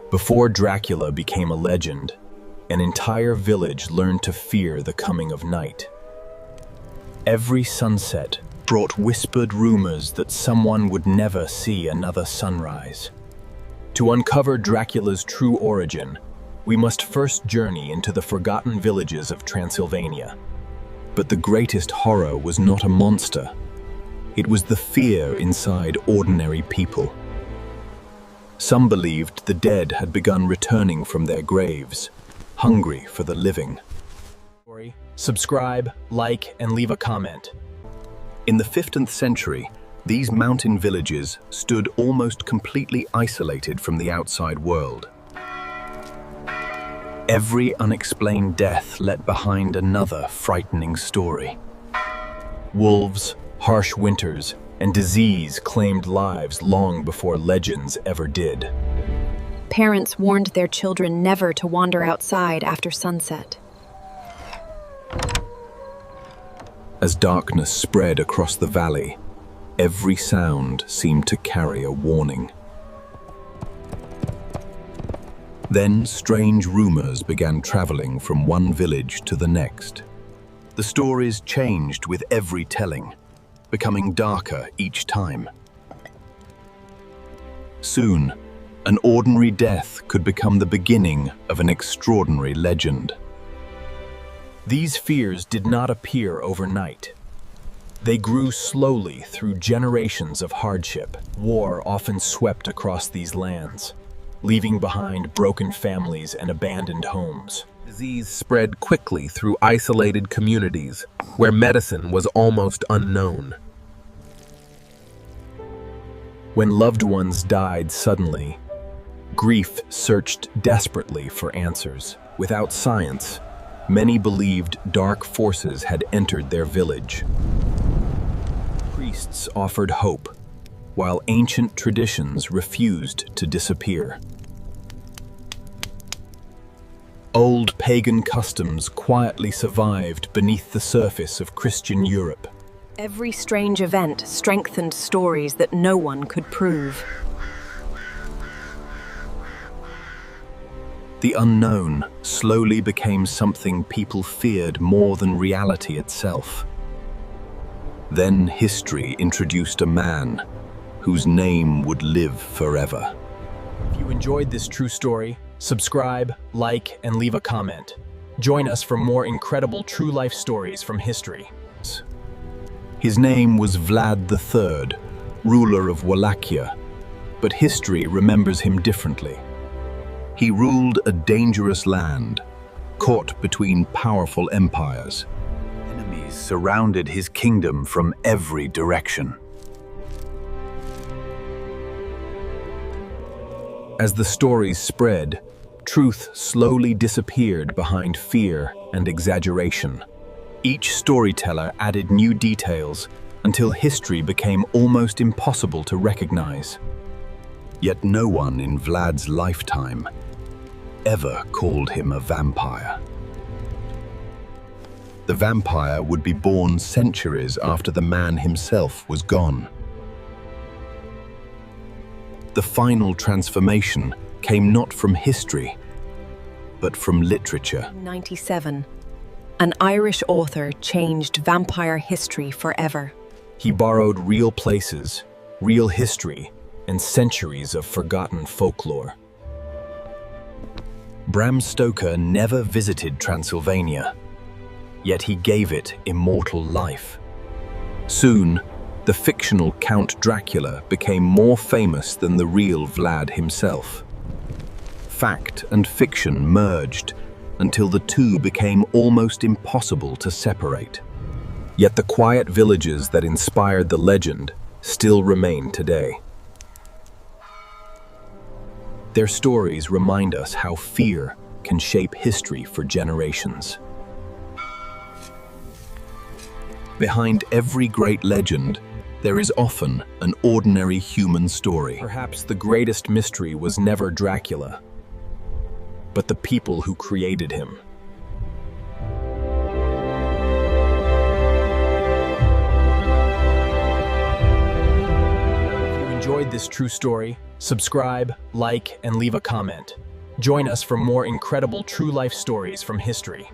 Before Dracula became a legend, an entire village learned to fear the coming of night. Every sunset brought whispered rumors that someone would never see another sunrise. To uncover Dracula's true origin, we must first journey into the forgotten villages of Transylvania. But the greatest horror was not a monster. It was the fear inside ordinary people. Some believed the dead had begun returning from their graves, hungry for the living. Subscribe, like, and leave a comment. In the 15th century, these mountain villages stood almost completely isolated from the outside world. Every unexplained death left behind another frightening story. Wolves, harsh winters, and disease claimed lives long before legends ever did. Parents warned their children never to wander outside after sunset. As darkness spread across the valley, every sound seemed to carry a warning. Then strange rumors began traveling from one village to the next. The stories changed with every telling, becoming darker each time. Soon, an ordinary death could become the beginning of an extraordinary legend. These fears did not appear overnight. They grew slowly through generations of hardship. War often swept across these lands, leaving behind broken families and abandoned homes. Disease spread quickly through isolated communities where medicine was almost unknown. When loved ones died suddenly, grief searched desperately for answers. Without science, many believed dark forces had entered their village. Priests offered hope, while ancient traditions refused to disappear. Old pagan customs quietly survived beneath the surface of Christian Europe. Every strange event strengthened stories that no one could prove. The unknown slowly became something people feared more than reality itself. Then history introduced a man whose name would live forever. If you enjoyed this true story, subscribe, like, and leave a comment. Join us for more incredible true life stories from history. His name was Vlad the Third, ruler of Wallachia, but history remembers him differently. He ruled a dangerous land, caught between powerful empires. Enemies surrounded his kingdom from every direction. As the stories spread, truth slowly disappeared behind fear and exaggeration. Each storyteller added new details until history became almost impossible to recognize. Yet no one in Vlad's lifetime ever called him a vampire. The vampire would be born centuries after the man himself was gone. The final transformation came not from history, but from literature. 1997, an Irish author changed vampire history forever. He borrowed real places, real history, and centuries of forgotten folklore. Bram Stoker never visited Transylvania, yet he gave it immortal life. Soon, the fictional Count Dracula became more famous than the real Vlad himself. Fact and fiction merged until the two became almost impossible to separate. Yet the quiet villages that inspired the legend still remain today. Their stories remind us how fear can shape history for generations. Behind every great legend, there is often an ordinary human story. Perhaps the greatest mystery was never Dracula, but the people who created him. If you enjoyed this true story, Subscribe, like, and leave a comment. Join us for more incredible true-life stories from history.